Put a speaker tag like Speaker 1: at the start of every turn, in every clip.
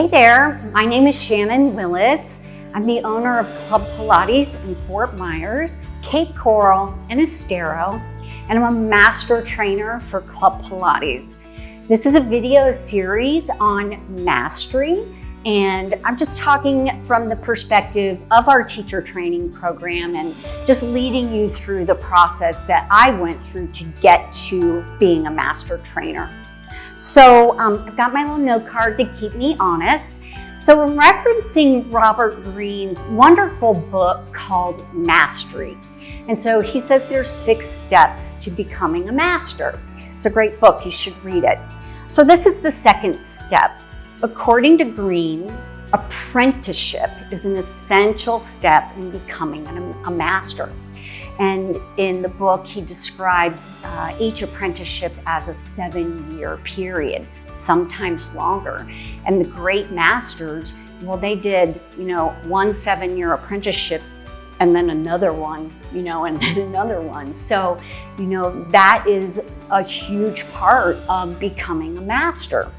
Speaker 1: Hey there, my name is Shannon Willits. I'm the owner of Club Pilates in Fort Myers, Cape Coral, and Estero, and I'm a master trainer for Club Pilates. This is a video series on mastery, and I'm just talking from the perspective of our teacher training program and just leading you through the process that I went through to get to being a master trainer. So I've got my little note card to keep me honest. So I'm referencing Robert Greene's wonderful book called Mastery. And so he says there's 6 steps to becoming a master. It's a great book, you should read it. So this is the second step. According to Greene, apprenticeship is an essential step in becoming a master. And in the book, he describes each apprenticeship as a 7-year period, sometimes longer. And the great masters, well, they did, one 7-year apprenticeship and then another one, and then another one. So, that is a huge part of becoming a master.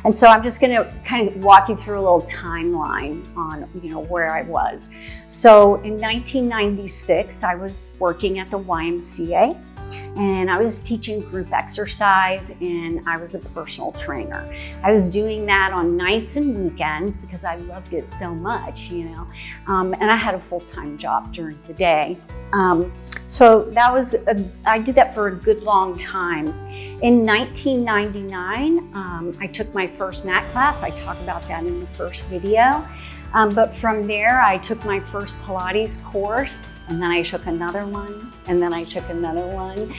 Speaker 1: And so I'm just going to kind of walk you through a little timeline on, where I was. So in 1996, I was working at the YMCA, and I was teaching group exercise, and I was a personal trainer. I was doing that on nights and weekends because I loved it so much, and I had a full-time job during the day. So I did that for a good long time. In 1999, I took my first mat class. I talk about that in the first video. But from there, I took my first Pilates course, and then I took another one, and then I took another one,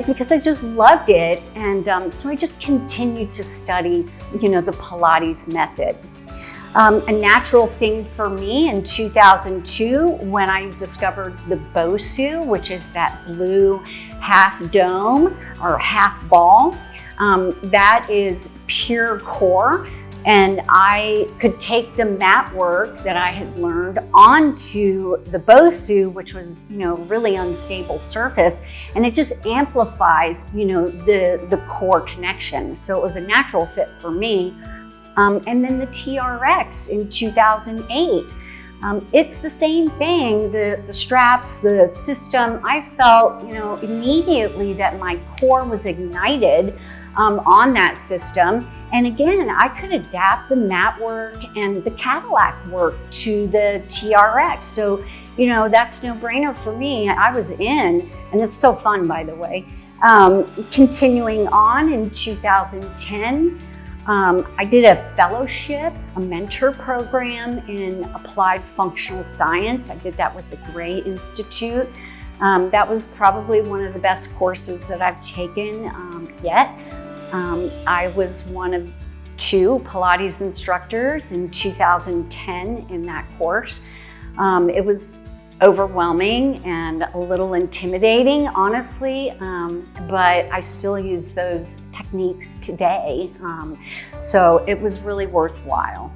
Speaker 1: because I just loved it. And so I just continued to study, the Pilates method. A natural thing for me in 2002, when I discovered the Bosu, which is that blue half dome or half ball, that is pure core. And I could take the mat work that I had learned onto the Bosu, which was, really unstable surface, and it just amplifies, the core connection. So it was a natural fit for me. And then the TRX in 2008. It's the same thing, the straps, the system. I felt, immediately that my core was ignited on that system. And again, I could adapt the mat work and the Cadillac work to the TRX. So, that's no brainer for me. I was in, and it's so fun, by the way. Continuing on in 2010, I did a fellowship, a mentor program in applied functional science. I did that with the Gray Institute. That was probably one of the best courses that I've taken yet. I was one of 2 Pilates instructors in 2010 in that course. It was overwhelming and a little intimidating, honestly, but I still use those techniques today. So it was really worthwhile.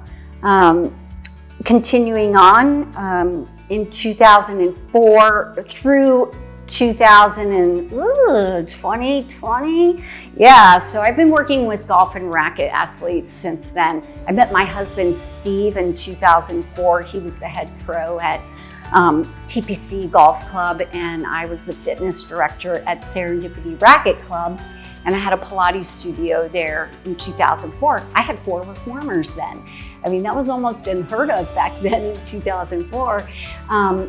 Speaker 1: Continuing on, in 2004 through 2020, yeah, so I've been working with golf and racket athletes since then. I met my husband Steve in 2004. He was the head pro at TPC Golf Club, and I was the fitness director at Serendipity Racket Club, and I had a Pilates studio there in 2004. I had 4 reformers then. That was almost unheard of back then in 2004.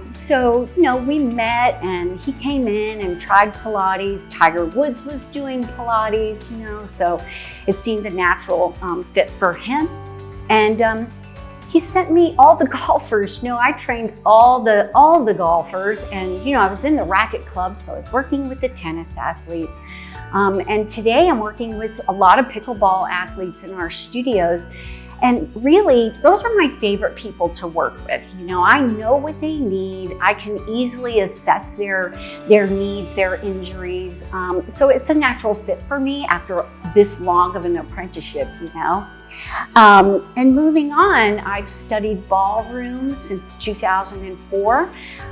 Speaker 1: So, we met, and he came in and tried Pilates. Tiger Woods was doing Pilates, so it seemed a natural fit for him. And he sent me all the golfers. I trained all the golfers, and I was in the racket club, so I was working with the tennis athletes. And today I'm working with a lot of pickleball athletes in our studios. And really, those are my favorite people to work with. I know what they need. I can easily assess their needs, their injuries. So it's a natural fit for me after this long of an apprenticeship, And moving on, I've studied ballroom since 2004.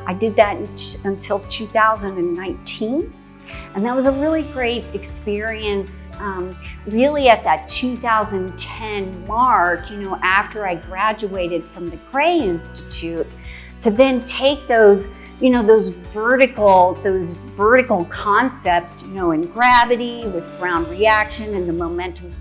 Speaker 1: I did that until 2019. And that was a really great experience, really at that 2010 mark, after I graduated from the Gray Institute, to then take those vertical concepts, in gravity with ground reaction and the momentum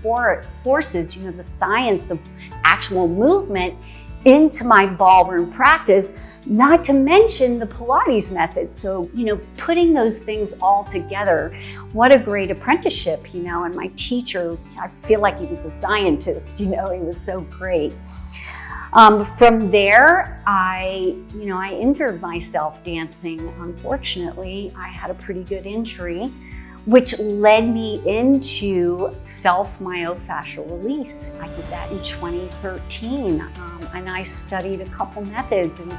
Speaker 1: forces, the science of actual movement, into my ballroom practice, not to mention the Pilates method. So, putting those things all together, what a great apprenticeship, and my teacher, I feel like he was a scientist, he was so great. From there, I injured myself dancing. Unfortunately, I had a pretty good injury, which led me into self-myofascial release. I did that in 2013, and I studied a couple methods, and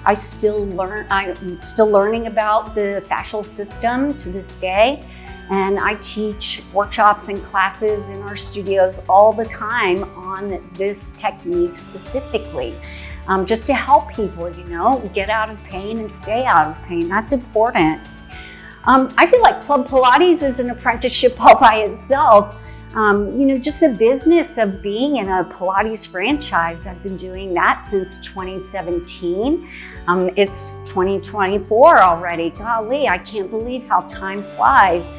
Speaker 1: I'm still learning about the fascial system to this day. And I teach workshops and classes in our studios all the time on this technique specifically, just to help people, get out of pain and stay out of pain. That's important. I feel like Club Pilates is an apprenticeship all by itself. Just the business of being in a Pilates franchise. I've been doing that since 2017. It's 2024 already. Golly, I can't believe how time flies.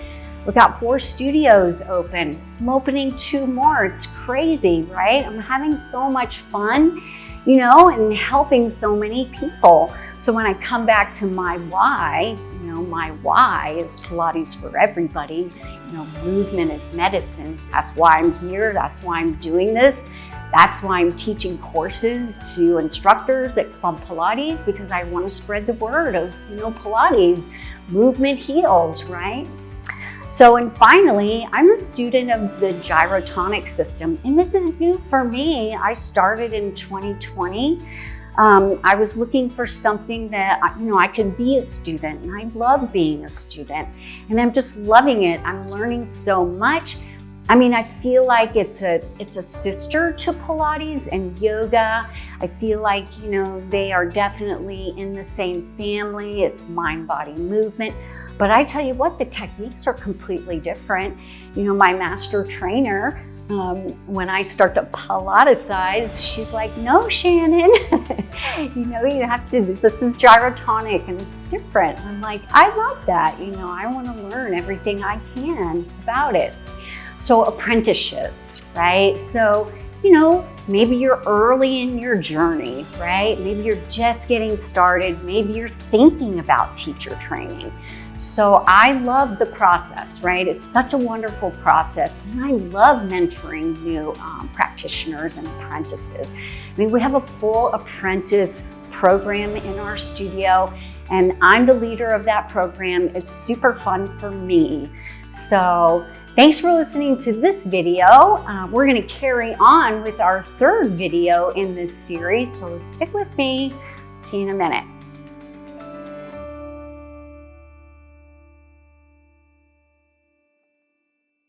Speaker 1: We've got 4 studios open. I'm opening 2 more. It's crazy, right? I'm having so much fun, and helping so many people. So when I come back to my why, my why is Pilates for everybody. Movement is medicine. That's why I'm here. That's why I'm doing this. That's why I'm teaching courses to instructors at Club Pilates, because I want to spread the word of, Pilates. Movement heals, right? So, and finally, I'm a student of the gyrotonic system, and this is new for me. I started in 2020. I was looking for something that, I could be a student, and I love being a student, and I'm just loving it. I'm learning so much. I feel like it's a sister to Pilates and yoga. I feel like, they are definitely in the same family. It's mind-body movement. But I tell you what, the techniques are completely different. My master trainer, when I start to Pilatesize, she's like, no, Shannon, you have to, this is gyrotonic and it's different. And I'm like, I love that. I want to learn everything I can about it. So apprenticeships, right? So, maybe you're early in your journey, right? Maybe you're just getting started. Maybe you're thinking about teacher training. So I love the process, right? It's such a wonderful process. And I love mentoring new practitioners and apprentices. We have a full apprentice program in our studio, and I'm the leader of that program. It's super fun for me. So thanks for listening to this video. We're going to carry on with our 3rd video in this series, so stick with me. See you in a minute.